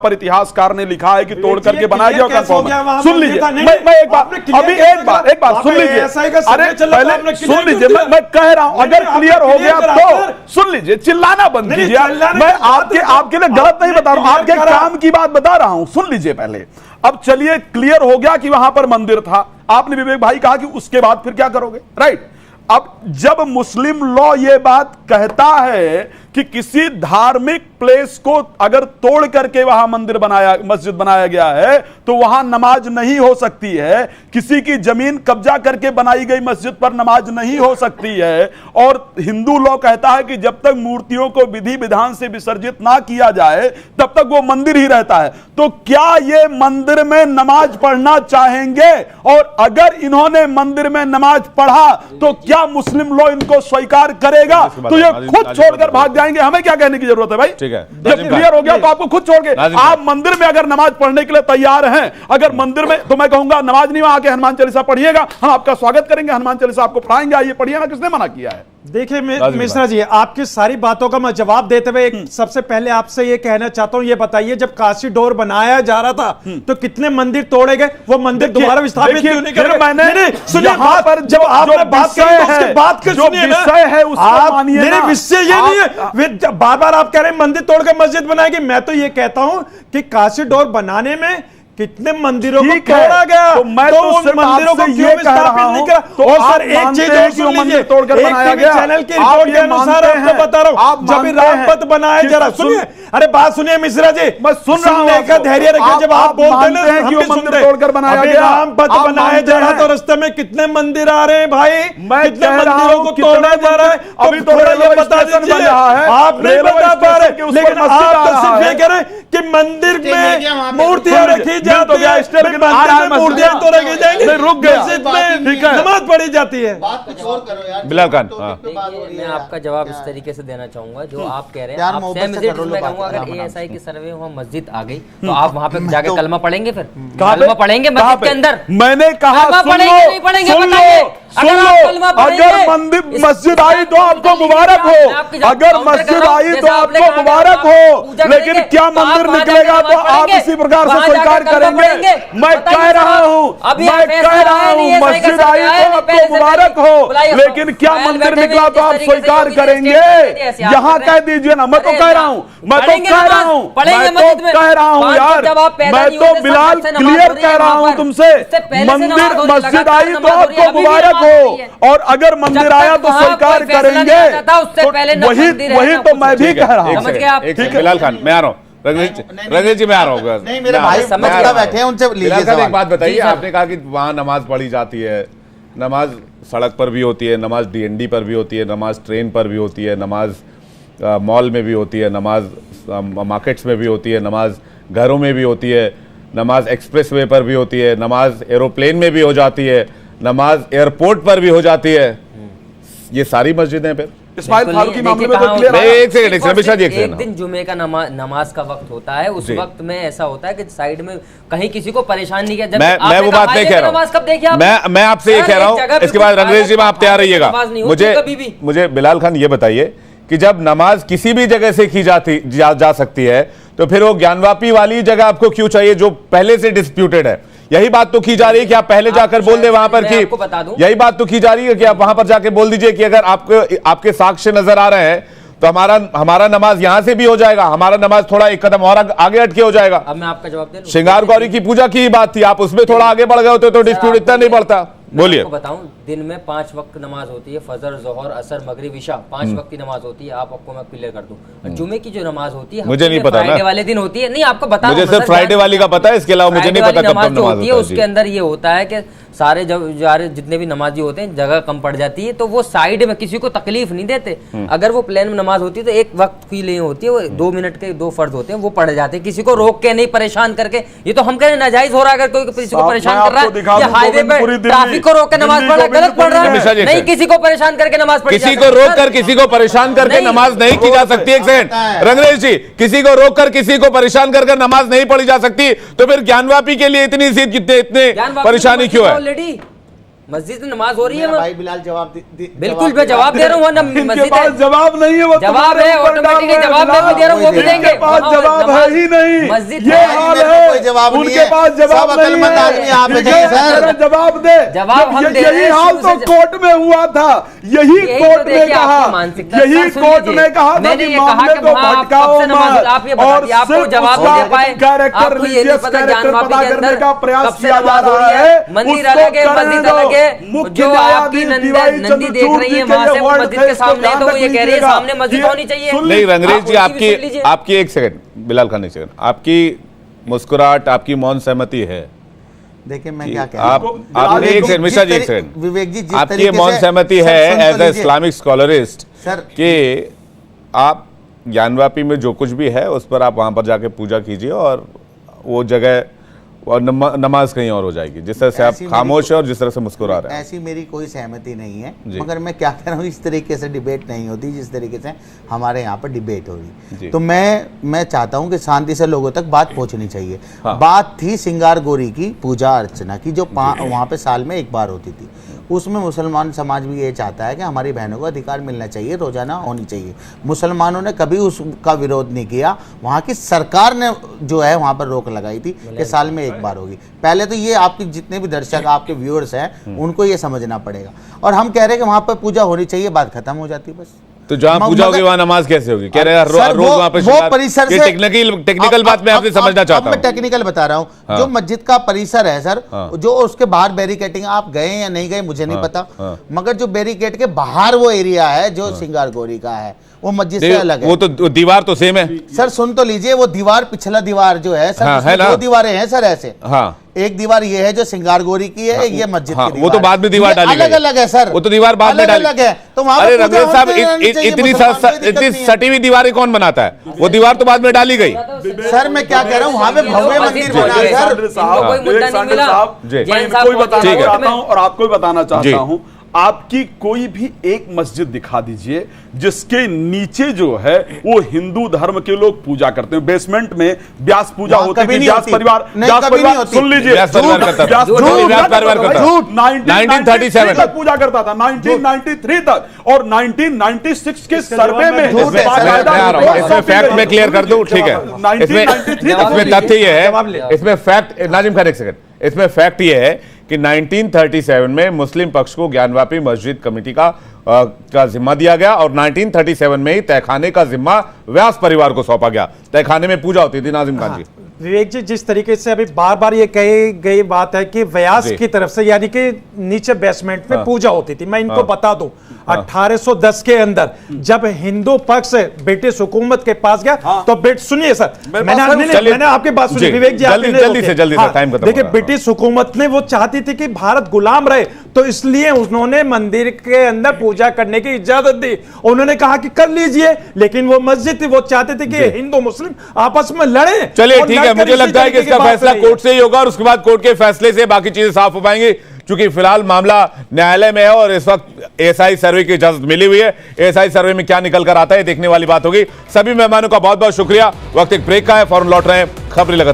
पर इतिहासकार ने लिखा है कि तोड़ करके बनाया गया कंफर्म। सुन लीजिए, मैं एक बार सुन लीजिए, अरे पहले सुन लीजिए, मैं कह रहा हूं अगर क्लियर हो गया तो सुन लीजिए, चिल्लाना बंद कीजिए। मैं आपके लिए गलत नहीं बता रहा हूं, आपके काम की बात बता रहा हूं, सुन लीजिए पहले। अब चलिए क्लियर हो गया कि वहां पर मंदिर था, आपने विवेक भाई कहा कि उसके बाद फिर क्या करोगे, राइट। अब जब मुस्लिम लॉ यह बात कहता है कि किसी धार्मिक प्लेस को अगर तोड़ करके वहां मस्जिद बनाया गया है तो वहां नमाज नहीं हो सकती है, किसी की जमीन कब्जा करके बनाई गई मस्जिद पर नमाज नहीं हो सकती है, और हिंदू लॉ कहता है कि जब तक मूर्तियों को विधि विधान से विसर्जित ना किया जाए तब तक वो मंदिर ही रहता है। तो क्या ये मंदिर में नमाज पढ़ना चाहेंगे? और अगर इन्होंने मंदिर में नमाज पढ़ा तो क्या मुस्लिम लॉ इनको स्वीकार करेगा? तो ये खुद छोड़कर भाग जाएंगे, हमें क्या कहने की जरूरत है भाई? ठीक है, जब क्लियर हो गया तो आपको खुद छोड़ के, आप मंदिर में अगर नमाज पढ़ने के लिए तैयार हैं, अगर मंदिर में, तो मैं कहूंगा नमाज नहीं, वहां आके हनुमान चालीसा पढ़िएगा, हम आपका स्वागत करेंगे, हनुमान चालीसा आपको पढ़ाएंगे, आइए पढ़िए ना, किसने मना किया है? देखिए मिश्रा जी, आपकी सारी बातों का मैं जवाब देते हुए सबसे पहले आपसे ये कहना चाहता हूं, ये बताइए जब काशी डोर बनाया जा रहा था तो कितने मंदिर तोड़े गए? वो मंदिर दोबारा विस्थापित क्यों नहीं करे? मैंने सुनिए, पर जब आपने बात की तो उसके बाद क्यों सुनिए ना, मेरे विषय ये नहीं है, बार बार आप कह रहे हैं मंदिर तोड़ के मस्जिद बनाएगी। मैं तो ये कहता हूं कि काशी डोर बनाने में कितने मंदिरों को तोड़ा गया, तो मैं तो उन मंदिरों को क्यों विस्थापित नहीं करा? तो और सर एक चीज और सुन लीजिए, तोड़कर बनाया गया चैनल की रिपोर्ट के अनुसार आपको बता रहा हूं, जब रामपथ बनाया, जरा सुनिए, अरे बात सुनिए मिश्रा जी, मैं सुन रहा हूं, का धैर्य रखिए, जब आप बोलते हैं ना हम भी सुनते हैं। तोड़कर बनाया गया, रामपथ बनाया जा रहा, तो रास्ते में कितने मंदिर आ रहे हैं भाई, कितने मंदिरों को तोड़ा जा रहा है? अभी थोड़ा ये बता दीजिए, आप नहीं बता पा रहे, लेकिन आप तो सिर्फ ये कह रहे हैं कि मंदिर में मूर्तियां रखी जाती है, मूर्तियां तो रखी जाएंगी, रुक गया, नमाज पढ़ी जाती है। बिलाल खान, मैं आपका जवाब इस तरीके से देना चाहूंगा जो आप कह रहे हैं। आप मैं कहूंगा अगर एएसआई की सर्वे वहाँ मस्जिद आ गई तो आप वहाँ पे जाके कलमा पढ़ेंगे? फिर कलमा पढ़ेंगे मस्जिद के अंदर? मैंने कहा नहीं पढ़ेंगे, अगर मंदिर मस्जिद आई तो आपको मुबारक हो, अगर मस्जिद आई तो आपको मुबारक हो, लेकिन क्या मंदिर निकलेगा तो आप इसी प्रकार से स्वीकार करेंगे? मैं कह रहा हूं मस्जिद आई तो आपको मुबारक हो, लेकिन क्या मंदिर निकला तो आप स्वीकार करेंगे? यहाँ कह दीजिए ना, मैं तो कह रहा हूँ यार, मैं तो बिलाल क्लियर कह रहा हूं तुमसे, मंदिर मस्जिद आई तो आपको मुबारक हो, और अगर मंदिर आया तो स्वीकार करेंगे, वही तो मैं भी कह रहा हूं। ठीक है बिलाल खान, मैं आ रहा हूँ, रंजीत जी मैं आ रहा हूँ, नहीं मेरे भाई समझ बैठे हैं, उनसे लीजिए सवाल। एक बात बताइए, आपने कहा कि वहां नमाज पढ़ी जाती है, नमाज सड़क पर भी होती है, नमाज डीएनडी पर भी होती है, नमाज ट्रेन पर भी होती है, नमाज मॉल में भी होती है, नमाज मार्केट्स में भी होती है, नमाज घरों में भी होती है, नमाज एक्सप्रेस वे पर भी होती है, नमाज एरोप्लेन में भी हो जाती है, नमाज एयरपोर्ट पर भी हो जाती है। ये सारी मस्जिदें पे इस्माइल फारूकी मामले में तो क्लियर है। एक सेकंड, एक दिन जुमे का नमाज का वक्त होता है, उस वक्त में ऐसा होता है कि साइड में कहीं किसी को परेशान नहीं किया। मैं वो बात नहीं कह रहा हूँ, मैं आपसे ये कह रहा हूँ, इसके बाद रंगरेज जी में आप तैयार रहिएगा। मुझे बिलाल खान ये बताइए कि जब नमाज किसी भी जगह से की जा सकती है तो फिर वो ज्ञानवापी वाली जगह आपको क्यों चाहिए जो पहले से डिस्प्यूटेड है? यही बात तो की जा रही है कि आप पहले जाकर बोल दे वहां पर कि, यही बात तो की जा रही है कि आप वहां पर जाके बोल दीजिए कि अगर आपके साक्ष्य नजर आ रहे हैं तो हमारा नमाज यहां से भी हो जाएगा, हमारा नमाज थोड़ा एक कदम और आगे हटके हो जाएगा। अब मैं आपका जवाब दे दूं, श्रृंगार गौरी की पूजा की बात थी, आप उसमें थोड़ा आगे बढ़ गए होते तो डिस्प्यूट इतना नहीं बढ़ता। बोलिए। बताऊं, दिन में 5 वक्त नमाज होती है, फजर, जोहर, असर, मगरिब, इशा, 5 वक्त की नमाज होती है। आपको मैं क्लियर कर दूं, जुमे की जो नमाज होती है मुझे नहीं पता, फ्राइडे वाले दिन होती है। नहीं आपको बता, मुझे सिर्फ फ्राइडे वाली का पता है, इसके अलावा मुझे नहीं पता कब नमाज होती है। उसके अंदर ये होता है कि सारे जितने भी नमाजी होते हैं जगह कम पड़ जाती है तो वो साइड में किसी को तकलीफ नहीं देते। अगर वो प्लेन में नमाज होती है तो एक वक्त की लिए होती है, वो 2 मिनट के 2 फर्ज होते हैं, वो पढ़ जाते हैं, किसी को रोक के नहीं, परेशान करके। ये तो हम कह रहे हैं नाजायज हो रहा है, अगर कोई किसी को परेशान कर रहा है, या हाईवे पे ट्रैफिक को रोक के नमाज पढ़ना गलत पढ़ रहा है। नहीं, किसी को परेशान करके नमाज पढ़ी, किसी को रोक कर किसी को परेशान करके नमाज नहीं की जा सकती। एक सेकंड रंगरेज जी, किसी को रोक कर किसी को परेशान करके नमाज नहीं पढ़ी जा सकती, तो फिर ज्ञानवापी के लिए इतनी परेशानी क्यों है? मस्जिद में नमाज हो रही है। भाई बिलाल जवाब बिल्कुल मैं जवाब दे रहा हूँ। मस्जिद जवाब नहीं है, वो जवाब है, ऑटोमेटिकली जवाब मैं भी दे रहा हूँ, वो भी देंगे। जवाब है ही नहीं, मस्जिद ये हाल है, जवाब उनके पास जवाब नहीं है। जवाब दे, जवाब हम दे रहे हैं। यही हाल तो कोर्ट में हुआ था, यही कोर्ट में कहा, यही कोर्ट में कहा था कि मामले को भटकाओ मत, और सिर्फ जवाब दे पाए। कैरेक्टर रिलीजियस कैरेक्टर पता करने का प्रयास किया जा रहा है। मंदिर अलग है, मस्जिद अलग है। जो आपकी नंदी देख रही है वहां से मस्जिद के सामने, तो वो ये कह रही है सामने मस्जिद होनी चाहिए। नहीं रंगरेज जी, आपकी एक सेकंड, बिलाल खान एक सेकंड, आपकी मुस्कुराहट, आपकी मौन सहमति है। देखिए मैं क्या कह रहा हूं, आपने एक सेकंड मिश्रा जी, एक सेकंड, विवेक जी, आपकी ये मौन सहमति है एज ए इस्लामिक स्कॉलरिस्ट कि आप ज्ञानवापी में जो कुछ भी है उस पर आप वहां पर जाके पूजा कीजिए और वो जगह और नमाज कहीं और हो जाएगी, जिस तरह से आप खामोश है और जिस तरह से मुस्कुरा रहे हैं। ऐसी मेरी कोई सहमति नहीं है, मगर मैं क्या कह रहा हूँ, इस तरीके से डिबेट नहीं होती जिस तरीके से हमारे यहाँ पर डिबेट हो रही। तो मैं चाहता हूँ कि शांति से लोगों तक बात पहुँचनी चाहिए। हाँ। बात थी सिंगार गौरी की पूजा अर्चना की, जो वहाँ पे साल में एक बार होती थी। उसमें मुसलमान समाज भी ये चाहता है कि हमारी बहनों को अधिकार मिलना चाहिए, रोजाना होनी चाहिए। मुसलमानों ने कभी उसका विरोध नहीं किया, वहाँ की सरकार ने जो है वहाँ पर रोक लगाई थी कि साल में एक बार होगी। पहले तो ये आपके जितने भी दर्शक आपके व्यूअर्स हैं उनको ये समझना पड़ेगा, और हम कह रहे हैं कि वहाँ पर पूजा होनी चाहिए, बात खत्म हो जाती बस। तो जहाँ पूजा होगी वहाँ नमाज कैसे होगी? कह रहे हैं रोज वहाँ पे वो परिसर से टेक्निकल बात मैं आपसे समझना चाहता हूँ। मैं टेक्निकल बता रहा हूँ। हाँ। जो मस्जिद का परिसर है सर, हाँ। जो उसके बाहर बैरिकेटिंग, आप गए या नहीं गए मुझे नहीं पता, मगर जो बैरिकेड के बाहर वो एरिया है जो सिंगार गौरी का है, वो मस्जिद से अलग है। वो तो दीवार तो सेम है सर, सुन तो लीजिए। वो दीवार, पिछला दीवार जो है सर, हाँ, है दो दीवारें हैं सर ऐसे। हाँ। एक दीवार ये है जो सिंगार गौरी की है, ये मस्जिद की दीवार। वो तो बाद में दीवार डाली गई, अलग अलग है सर, वो तो दीवार बाद में डाली अलग है। तो वहां अरे रंगरेज साहब, इतनी सटी हुई दीवारें कौन बनाता है? वो दीवार तो बाद में डाली गई। सर मैं क्या कह रहा हूँ, वहां पे भव्य मंदिर बना है सर। और आपको भी बताना चाहता हूँ, आपकी कोई भी एक मस्जिद दिखा दीजिए जिसके नीचे जो है वो हिंदू धर्म के लोग पूजा करते हैं। बेसमेंट में व्यास पूजा होती थी, व्यास परिवार, सुन लीजिए, 1937 तक पूजा करता था, 1993 तक, और 1996 के सर्वे में इसमें फैक्ट में क्लियर कर दूं, ठीक है? इसमें तथ्य ये है, इसमें फैक्ट, नाजिम खान एक सेकंड, इसमें फैक्ट ये है कि 1937 में मुस्लिम पक्ष को ज्ञानवापी मस्जिद कमेटी का जिम्मा दिया गया और 1937 में ही तहखाने का जिम्मा व्यास परिवार को सौंपा गया। तहखाने में पूजा होती थी। नाजिम खान जी, विवेक जी, जिस तरीके से अभी बार बार ये कही गई बात है कि व्यास की तरफ से, यानी कि नीचे बेसमेंट में पूजा होती थी। मैं इनको बता दूं, 1810 के अंदर जब हिंदू पक्ष ब्रिटिश हुकूमत के पास गया, तो सुनिए सर, मैंने आपकी बात सुनी विवेक जी, जल्दी से टाइम खत्म। देखिए, ब्रिटिश हुकूमत ने वो चाहती थी कि भारत गुलाम रहे, तो इसलिए उन्होंने मंदिर के अंदर पूजा करने की इजाजत दी। उन्होंने कहा कि कर लीजिए, लेकिन वो मस्जिद थी, वो चाहते थे कि हिंदू मुस्लिम आपस में लड़े। चलिए ठीक है, मुझे लगता है कि इसका फैसला कोर्ट से ही होगा और उसके बाद कोर्ट के फैसले से बाकी चीजें साफ हो पाएंगी, क्योंकि फिलहाल मामला न्यायालय में है और इस वक्त एएसआई सर्वे की इजाजत मिली हुई है। एएसआई सर्वे में क्या निकल कर आता है देखने वाली बात होगी। सभी मेहमानों का बहुत बहुत शुक्रिया। वक्त एक ब्रेक का है, फौरन लौट रहे हैं, खबरें लगातार।